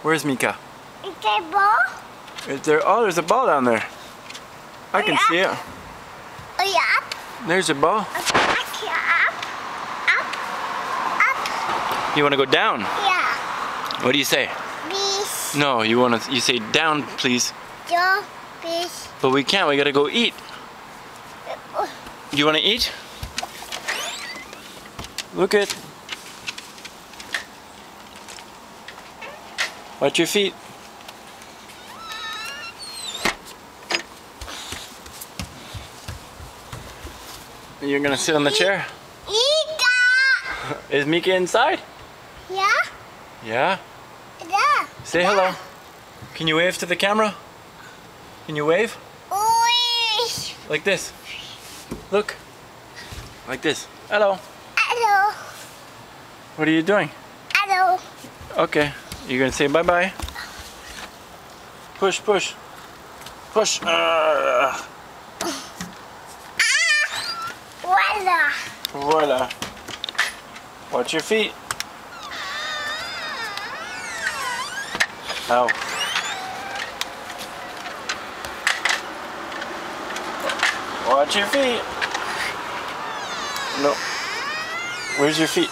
Where's Mika? Is there a ball? Is there? Oh, there's a ball down there. I can see it. Oh, yeah, up. There's a ball. Up. You want to go down? Yeah. What do you say? Please. No, you say down, please. Joe, please. But we can't. We gotta go eat. You want to eat? Look it. Watch your feet. You're gonna sit on the chair? Mika! Is Mika inside? Yeah? Yeah? Yeah. Say hello. Can you wave to the camera? Can you wave? Wish. Like this. Look. Like this. Hello. Hello. What are you doing? Hello. Okay. You're gonna say bye-bye. Push, push. Push. Voila. Voila. Watch your feet. Ow. Watch your feet. No. Where's your feet?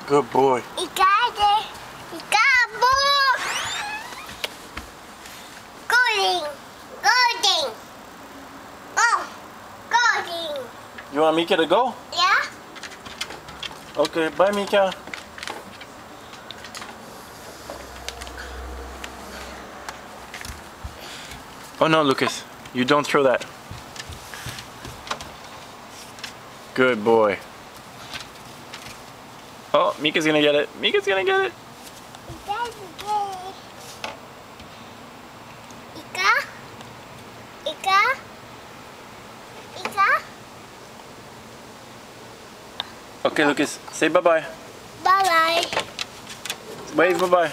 Good boy. You got it. You got a ball. Golden. Golden. Oh. Golden. You want Mika to go? Yeah? Okay, bye Mika. Oh no, Lucas. You don't throw that. Good boy. Oh, Mika's gonna get it. Mika's gonna get it. Ika? Ika? Ika? Okay, Lucas. Say bye-bye. Bye-bye. Wave bye-bye.